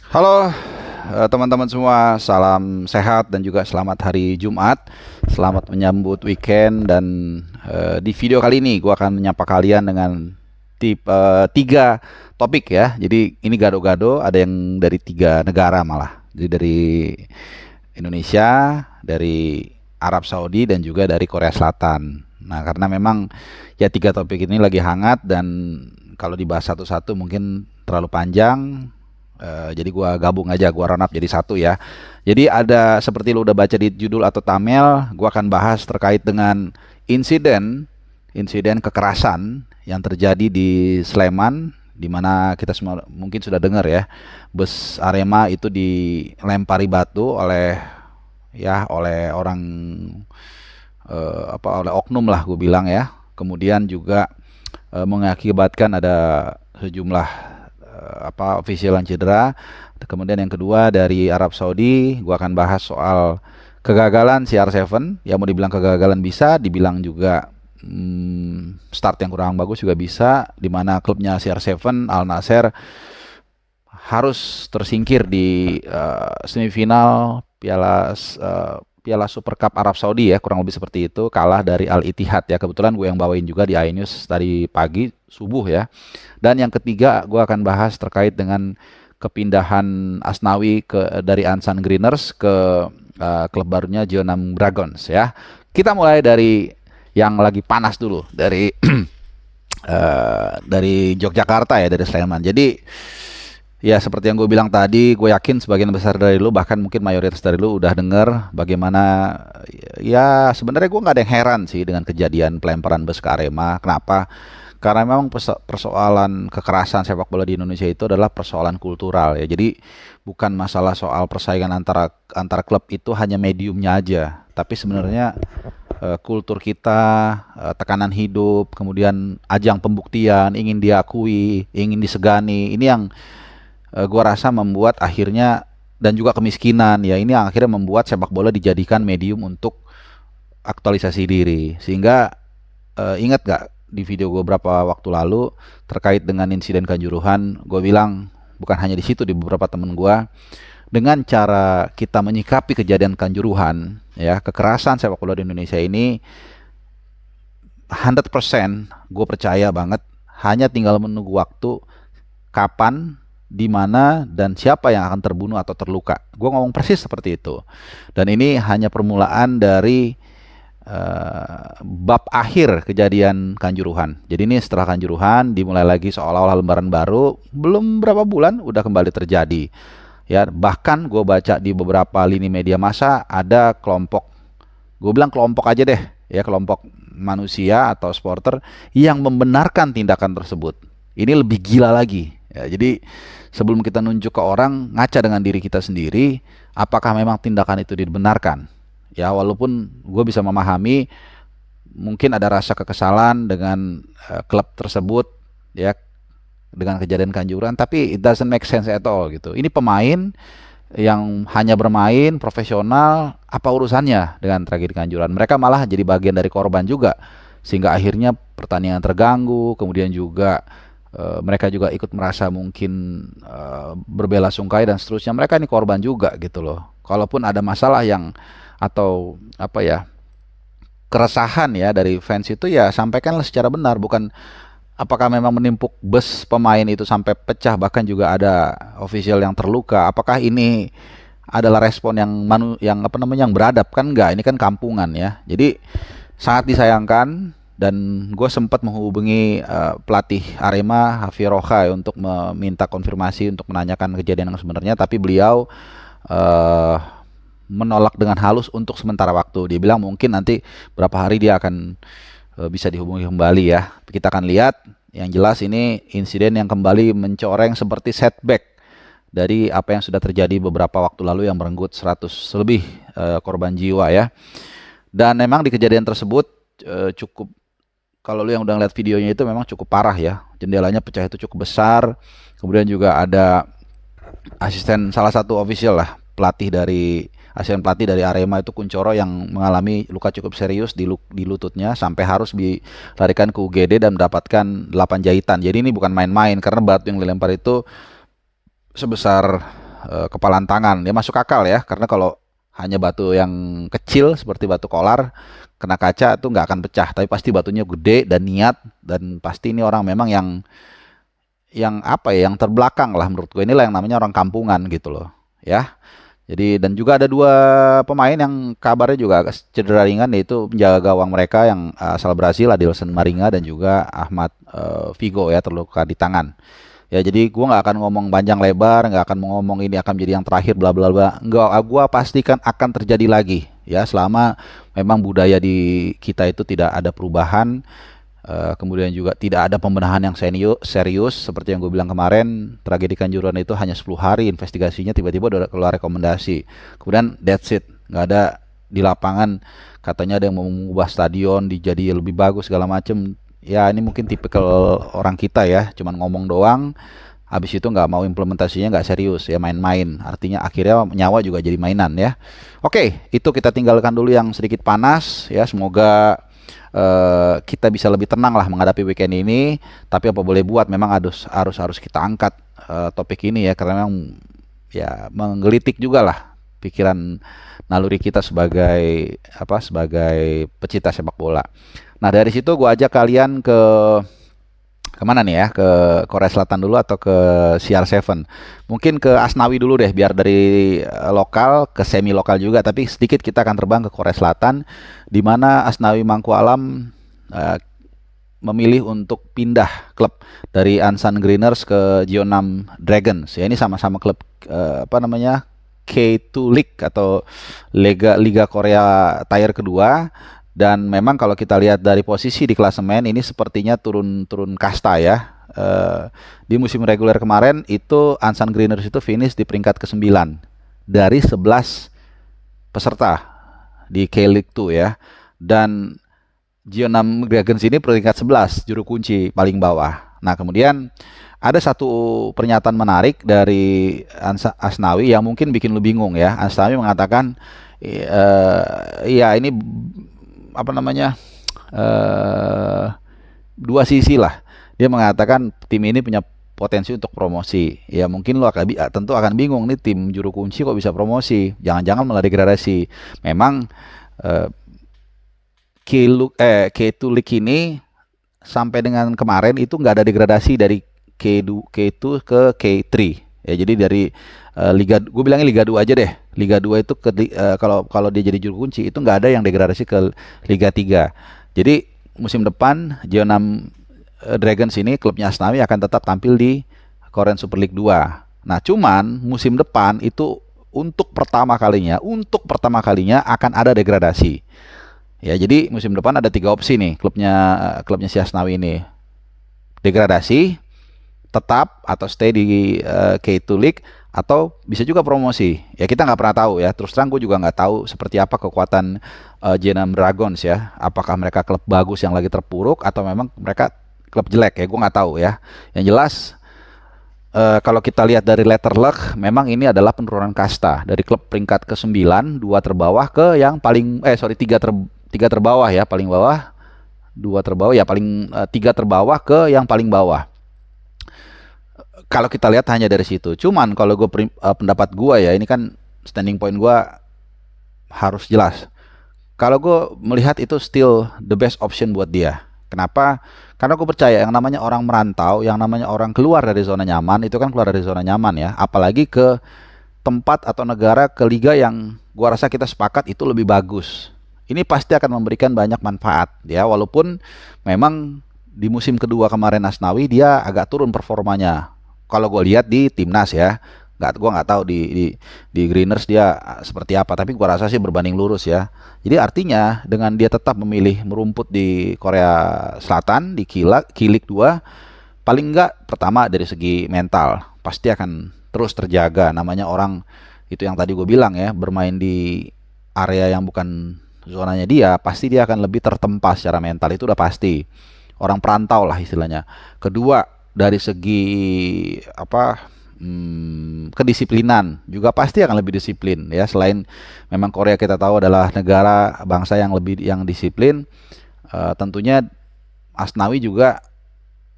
Halo teman-teman semua, salam sehat dan juga selamat hari Jumat. Selamat menyambut weekend dan di video kali ini gue akan menyapa kalian dengan tiga topik ya. Jadi ini gado-gado, ada yang dari tiga negara malah. Jadi dari Indonesia, dari Arab Saudi dan juga dari Korea Selatan. Nah, karena memang ya tiga topik ini lagi hangat dan kalau dibahas satu-satu mungkin terlalu panjang. Jadi gua gabung aja, gua run up jadi satu ya. Jadi ada seperti lu udah baca di judul atau thumbnail, gua akan bahas terkait dengan insiden insiden kekerasan yang terjadi di Sleman, di mana kita semua mungkin sudah dengar ya, bus Arema itu dilempari batu oleh orang, oleh oknum lah gue bilang ya. Kemudian juga mengakibatkan ada sejumlah ofisial yang cedera. Kemudian yang kedua dari Arab Saudi, gua akan bahas soal kegagalan CR7. Ya mau dibilang kegagalan bisa, dibilang juga start yang kurang bagus juga bisa, di mana klubnya CR7 Al Nassr harus tersingkir di semifinal Piala Super Cup Arab Saudi ya, kurang lebih seperti itu, kalah dari Al Ittihad ya. Kebetulan gue yang bawain juga di iNews tadi pagi subuh ya. Dan yang ketiga gue akan bahas terkait dengan kepindahan Asnawi dari Ansan Greeners ke klub barunya Jeonnam Dragons ya. Kita mulai dari yang lagi panas dulu, dari Yogyakarta ya, dari Sleman. Jadi ya seperti yang gue bilang tadi, gue yakin sebagian besar dari lu, bahkan mungkin mayoritas dari lu udah denger bagaimana ya sebenarnya gue nggak ada yang heran sih dengan kejadian pelemparan bus ke Arema. Kenapa? Karena memang persoalan kekerasan sepak bola di Indonesia itu adalah persoalan kultural ya. Jadi bukan masalah soal persaingan antara antara klub, itu hanya mediumnya aja. Tapi sebenarnya kultur kita, tekanan hidup, kemudian ajang pembuktian, ingin diakui, ingin disegani, ini yang gua rasa membuat akhirnya, dan juga kemiskinan ya, ini yang akhirnya membuat sepak bola dijadikan medium untuk aktualisasi diri. Sehingga ingat gak di video gue beberapa waktu lalu terkait dengan insiden Kanjuruhan, gue bilang bukan hanya di situ, di beberapa temen gue, dengan cara kita menyikapi kejadian Kanjuruhan ya, kekerasan sepak bola di Indonesia ini 100% gue percaya banget hanya tinggal menunggu waktu kapan, di mana, dan siapa yang akan terbunuh atau terluka. Gue ngomong persis seperti itu. Dan ini hanya permulaan dari bab akhir kejadian Kanjuruhan. Jadi ini setelah Kanjuruhan dimulai lagi seolah-olah lembaran baru. Belum berapa bulan udah kembali terjadi. Ya, bahkan gue baca di beberapa lini media massa ada kelompok, gue bilang kelompok aja deh, ya kelompok manusia atau supporter yang membenarkan tindakan tersebut. Ini lebih gila lagi. Ya, jadi sebelum kita nunjuk ke orang, ngaca dengan diri kita sendiri, apakah memang tindakan itu dibenarkan? Ya, walaupun gue bisa memahami mungkin ada rasa kekesalan dengan klub tersebut ya, dengan kejadian Kanjuruhan, tapi it doesn't make sense at all gitu. Ini pemain yang hanya bermain profesional, apa urusannya dengan tragedi Kanjuruhan? Mereka malah jadi bagian dari korban juga, sehingga akhirnya pertandingan terganggu, kemudian juga mereka juga ikut merasa mungkin berbelasungkai dan seterusnya. Mereka ini korban juga gitu loh. Kalaupun ada masalah yang atau apa ya, keresahan ya dari fans itu, ya sampaikanlah secara benar, bukan apakah memang menimpuk bus pemain itu sampai pecah, bahkan juga ada official yang terluka. Apakah ini adalah respon yang yang apa namanya, yang beradab? Kan enggak, ini kan kampungan ya. Jadi sangat disayangkan, dan gue sempat menghubungi pelatih Arema Hafi Roha untuk meminta konfirmasi untuk menanyakan kejadian yang sebenarnya, tapi beliau uh, menolak dengan halus untuk sementara waktu. Dia bilang mungkin nanti berapa hari dia akan bisa dihubungi kembali ya. Kita akan lihat. Yang jelas ini insiden yang kembali mencoreng seperti setback dari apa yang sudah terjadi beberapa waktu lalu yang merenggut 100 lebih korban jiwa ya. Dan memang di kejadian tersebut cukup, kalau lu yang udah ngeliat videonya itu memang cukup parah ya. Jendelanya pecah itu cukup besar. Kemudian juga ada asisten salah satu official lah, asisten pelatih dari Arema itu Kuncoro, yang mengalami luka cukup serius di lututnya sampai harus dilarikan ke UGD dan mendapatkan 8 jahitan. Jadi ini bukan main-main, karena batu yang dilempar itu sebesar kepalan tangan. Ya masuk akal ya, karena kalau hanya batu yang kecil seperti batu kolar kena kaca tuh nggak akan pecah, tapi pasti batunya gede dan niat, dan pasti ini orang memang yang apa ya, yang terbelakang lah menurut gue. Inilah yang namanya orang kampungan gitu loh ya. Jadi dan juga ada dua pemain yang kabarnya juga agak cedera ringan, yaitu penjaga gawang mereka yang asal Brasil, Adilson Maringa, dan juga Ahmad Figo ya, terluka di tangan. Ya jadi gua nggak akan ngomong panjang lebar, nggak akan ngomong ini akan menjadi yang terakhir bla bla bla. Nggak, gua pastikan akan terjadi lagi ya, selama memang budaya di kita itu tidak ada perubahan. Kemudian juga tidak ada pembenahan yang serius seperti yang gue bilang kemarin. Tragedi Kanjuruhan itu hanya 10 hari investigasinya, tiba-tiba udah keluar rekomendasi, kemudian that's it, nggak ada di lapangan. Katanya ada yang mau mengubah stadion dijadi lebih bagus segala macem. Ya ini mungkin tipikal orang kita ya, cuman ngomong doang, habis itu nggak mau implementasinya, nggak serius ya, main-main. Artinya akhirnya nyawa juga jadi mainan ya. Oke, itu kita tinggalkan dulu yang sedikit panas ya. Semoga kita bisa lebih tenang lah menghadapi weekend ini. Tapi apa boleh buat, memang harus kita angkat topik ini ya, karena memang ya menggelitik juga lah pikiran naluri kita sebagai pecinta sepak bola. Nah dari situ gue ajak kalian kemana nih ya, ke Korea Selatan dulu atau ke CR7? Mungkin ke Asnawi dulu deh, biar dari lokal ke semi lokal juga, tapi sedikit kita akan terbang ke Korea Selatan, di mana Asnawi Mangkualam memilih untuk pindah klub dari Ansan Greeners ke Jeonnam Dragons. Ya ini sama-sama klub K2 League atau Liga Korea Tier kedua. Dan memang kalau kita lihat dari posisi di klasemen ini sepertinya turun kasta ya. Di musim reguler kemarin itu Ansan Greeners itu finish di peringkat ke-9 dari 11 peserta di K-League 2 ya. Dan Jeonnam Dragons ini peringkat 11, juru kunci paling bawah. Nah, kemudian ada satu pernyataan menarik dari Asnawi yang mungkin bikin lu bingung ya. Asnawi mengatakan ya ini dua sisi lah. Dia mengatakan tim ini punya potensi untuk promosi. Ya mungkin lo tentu akan bingung nih, tim juru kunci kok bisa promosi? Jangan-jangan malah degradasi. Memang K2 League ini sampai dengan kemarin itu nggak ada degradasi dari K2 ke K3. Ya jadi dari Liga, gue bilangnya Liga 2 aja deh. Liga 2 itu kalau dia jadi juru kunci itu nggak ada yang degradasi ke Liga 3. Jadi musim depan Jeonnam Dragons ini, klubnya Asnawi, akan tetap tampil di Korean Super League 2. Nah, cuman musim depan itu untuk pertama kalinya akan ada degradasi. Ya, jadi musim depan ada 3 opsi nih klubnya si Asnawi ini. Degradasi, tetap atau stay di K2 League, atau bisa juga promosi. Ya kita nggak pernah tahu ya. Terus terang gue juga nggak tahu seperti apa kekuatan Jeonnam Dragons ya. Apakah mereka klub bagus yang lagi terpuruk atau memang mereka klub jelek ya. Gue nggak tahu ya. Yang jelas kalau kita lihat dari letter luck, memang ini adalah penurunan kasta dari klub peringkat ke-9, 2 terbawah ke yang paling 3 terbawah ya, paling bawah, 2 terbawah ya, paling 3 terbawah ke yang paling bawah. Kalau kita lihat hanya dari situ. Cuman kalau gue pendapat gue ya, ini kan standing point gue harus jelas. Kalau gue melihat itu still the best option buat dia. Kenapa? Karena gue percaya yang namanya orang merantau, yang namanya orang keluar dari zona nyaman, itu kan keluar dari zona nyaman ya. Apalagi ke tempat atau negara, ke liga yang gue rasa kita sepakat itu lebih bagus. Ini pasti akan memberikan banyak manfaat ya. Walaupun memang di musim kedua kemarin Asnawi dia agak turun performanya. Kalau gue lihat di timnas ya, gue nggak tahu di Greeners dia seperti apa, tapi gue rasa sih berbanding lurus ya. Jadi artinya dengan dia tetap memilih merumput di Korea Selatan di K-League 2, paling nggak pertama dari segi mental pasti akan terus terjaga. Namanya orang itu yang tadi gue bilang ya, bermain di area yang bukan zonanya dia, pasti dia akan lebih tertempa secara mental, itu udah pasti. Orang perantau lah istilahnya. Kedua, dari segi kedisiplinan juga pasti akan lebih disiplin ya. Selain memang Korea kita tahu adalah negara bangsa yang disiplin, tentunya Asnawi juga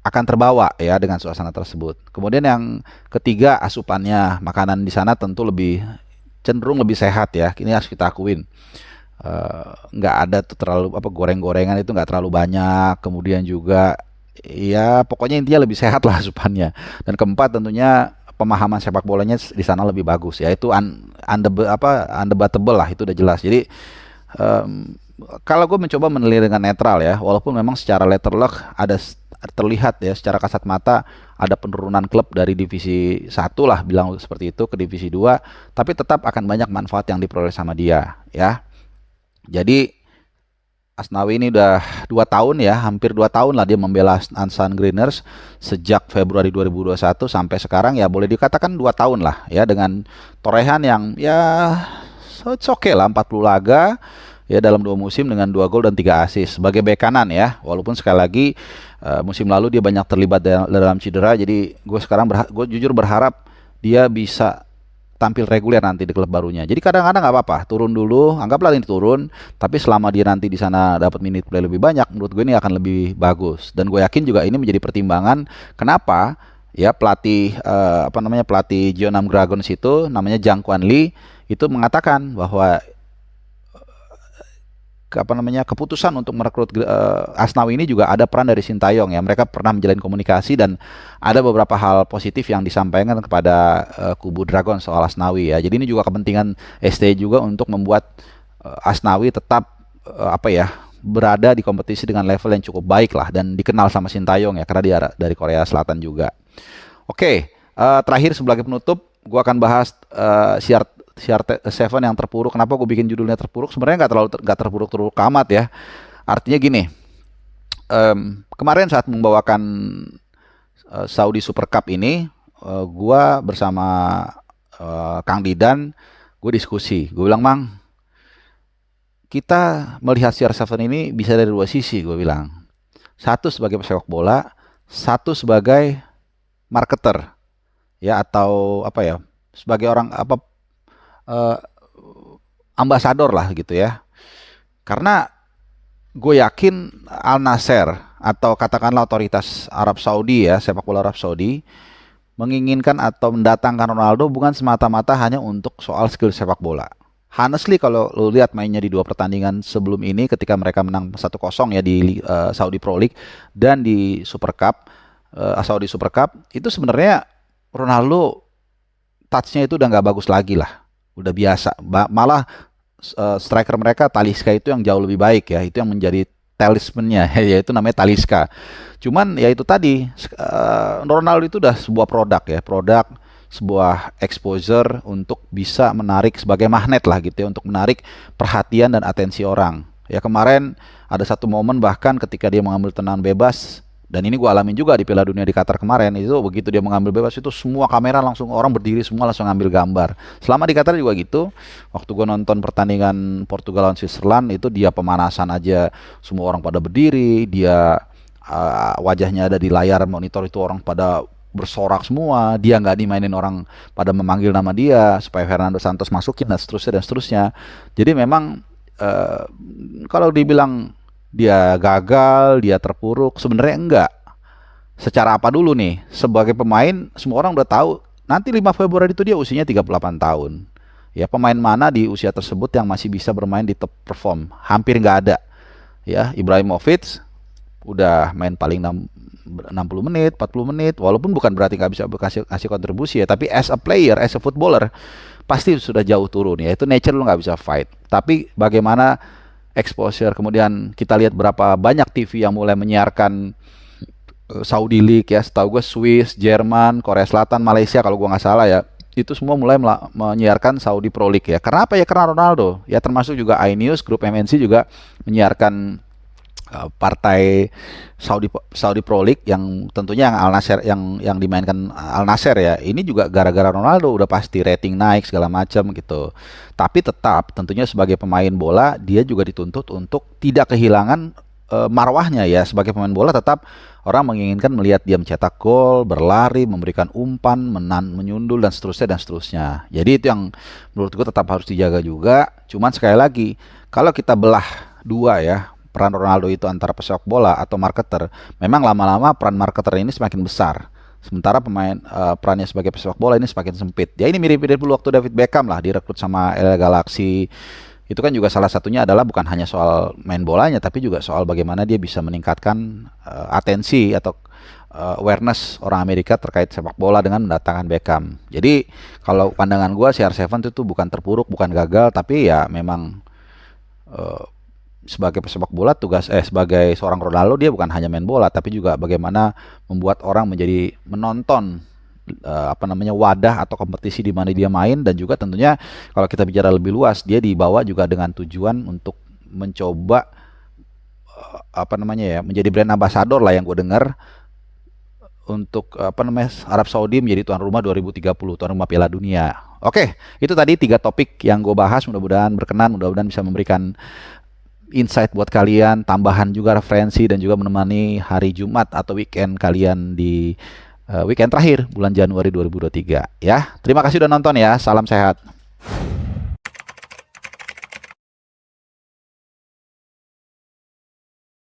akan terbawa ya dengan suasana tersebut. Kemudian yang ketiga, asupannya, makanan di sana tentu lebih cenderung lebih sehat ya. Ini harus kita akuin. Nggak ada tuh terlalu apa goreng-gorengan itu nggak terlalu banyak. Kemudian juga ya pokoknya intinya lebih sehat lah asupannya. Dan keempat tentunya pemahaman sepak bolanya di sana lebih bagus ya. Itu undebatable lah, itu udah jelas. Jadi kalau gue mencoba menilai dengan netral ya, walaupun memang secara letter luck terlihat ya secara kasat mata ada penurunan klub dari divisi 1 lah bilang seperti itu ke divisi 2, tapi tetap akan banyak manfaat yang diperoleh sama dia ya. Jadi Asnawi ini udah 2 tahun ya, hampir 2 tahun lah dia membela Ansan Greeners sejak Februari 2021 sampai sekarang ya, boleh dikatakan 2 tahun lah ya, dengan torehan yang ya so it's okay lah, 40 laga ya dalam 2 musim dengan 2 gol dan 3 assist sebagai bek kanan ya. Walaupun sekali lagi musim lalu dia banyak terlibat dalam cedera, jadi gue jujur berharap dia bisa tampil reguler nanti di klub barunya. Jadi kadang-kadang nggak apa-apa, turun dulu, anggaplah ini turun, tapi selama dia nanti di sana dapat menit play lebih banyak, menurut gue ini akan lebih bagus. Dan gue yakin juga ini menjadi pertimbangan kenapa ya pelatih pelatih Jeonnam Dragons itu namanya Jang Kwan Lee itu mengatakan bahwa keputusan untuk merekrut Asnawi ini juga ada peran dari Sintayong ya. Mereka pernah menjalin komunikasi dan ada beberapa hal positif yang disampaikan kepada kubu Dragon soal Asnawi ya. Jadi ini juga kepentingan ST juga untuk membuat Asnawi tetap berada di kompetisi dengan level yang cukup baik lah dan dikenal sama Sintayong ya, karena dia dari Korea Selatan juga. Oke, terakhir sebagai penutup, gua akan bahas CR7 yang terpuruk. Kenapa gue bikin judulnya terpuruk? Sebenarnya nggak terpuruk amat ya. Artinya gini, kemarin saat membawakan Saudi Super Cup ini, gue bersama Kang Didan, gue diskusi. Gue bilang, Mang, kita melihat CR7 ini bisa dari 2 sisi. Gue bilang, satu sebagai pesepak bola, satu sebagai marketer ya, atau sebagai orang ambasador lah gitu ya. Karena gue yakin Al Nassr atau katakanlah otoritas Arab Saudi ya, sepak bola Arab Saudi menginginkan atau mendatangkan Ronaldo bukan semata-mata hanya untuk soal skill sepak bola. Honestly, kalau lu lihat mainnya di 2 pertandingan sebelum ini ketika mereka menang 1-0 ya di Saudi Pro League dan di Super Cup, Saudi Super Cup, itu sebenarnya Ronaldo touch-nya itu udah nggak bagus lagi lah. Udah biasa, malah striker mereka Talisca itu yang jauh lebih baik ya, itu yang menjadi talismannya yaitu namanya Talisca. Cuman ya itu tadi, Ronaldo itu udah sebuah produk ya, sebuah exposure untuk bisa menarik sebagai magnet lah gitu ya, untuk menarik perhatian dan atensi orang. Ya kemarin ada satu momen bahkan ketika dia mengambil tendangan bebas, dan ini gue alamin juga di Piala Dunia di Qatar kemarin, itu begitu dia mengambil bebas itu semua kamera langsung, orang berdiri semua langsung ngambil gambar. Selama di Qatar juga gitu, waktu gue nonton pertandingan Portugal lawan Switzerland itu dia pemanasan aja semua orang pada berdiri, dia wajahnya ada di layar monitor itu orang pada bersorak semua, dia nggak dimainin orang pada memanggil nama dia supaya Fernando Santos masukin dan seterusnya. Jadi memang kalau dibilang dia gagal, dia terpuruk, sebenarnya enggak. Secara apa dulu nih? Sebagai pemain, semua orang udah tahu nanti 5 Februari itu dia usianya 38 tahun. Ya, pemain mana di usia tersebut yang masih bisa bermain di top perform? Hampir nggak ada. Ya, Ibrahimovic udah main paling 60 menit, 40 menit, walaupun bukan berarti nggak bisa kasih kontribusi ya, tapi as a player, as a footballer, pasti sudah jauh turun ya. Itu nature, lu nggak bisa fight. Tapi bagaimana exposure, kemudian kita lihat berapa banyak TV yang mulai menyiarkan Saudi League ya, setahu gue Swiss, Jerman, Korea Selatan, Malaysia kalau gue nggak salah ya, itu semua mulai menyiarkan Saudi Pro League ya. Karena apa ya? Karena Ronaldo ya, termasuk juga iNews, grup MNC juga menyiarkan partai Saudi Pro League yang tentunya yang Al Nassr yang dimainkan Al Nassr ya. Ini juga gara-gara Ronaldo udah pasti rating naik segala macam gitu. Tapi tetap tentunya sebagai pemain bola dia juga dituntut untuk tidak kehilangan marwahnya ya. Sebagai pemain bola tetap orang menginginkan melihat dia mencetak gol, berlari, memberikan umpan, menyundul dan seterusnya. Jadi itu yang menurut gue tetap harus dijaga juga. Cuman sekali lagi, kalau kita belah dua ya, peran Ronaldo itu antara pesepak bola atau marketer, memang lama-lama peran marketer ini semakin besar. Sementara perannya sebagai pesepak bola ini semakin sempit. Ya ini mirip-mirip dulu waktu David Beckham lah direkrut sama LA Galaxy. Itu kan juga salah satunya adalah bukan hanya soal main bolanya, tapi juga soal bagaimana dia bisa meningkatkan atensi atau awareness orang Amerika terkait sepak bola dengan mendatangkan Beckham. Jadi kalau pandangan gue CR7 itu bukan terpuruk, bukan gagal, tapi ya memang eh, sebagai pesepak bola sebagai seorang Ronaldo dia bukan hanya main bola, tapi juga bagaimana membuat orang menjadi menonton wadah atau kompetisi di mana dia main, dan juga tentunya kalau kita bicara lebih luas dia dibawa juga dengan tujuan untuk mencoba menjadi brand ambassador lah yang gue dengar untuk Arab Saudi menjadi tuan rumah 2030, tuan rumah Piala Dunia. Oke, itu tadi 3 topik yang gue bahas, mudah-mudahan berkenan, mudah-mudahan bisa memberikan insight buat kalian, tambahan juga referensi, dan juga menemani hari Jumat atau weekend kalian di weekend terakhir bulan Januari 2023 ya. Terima kasih udah nonton ya. Salam sehat.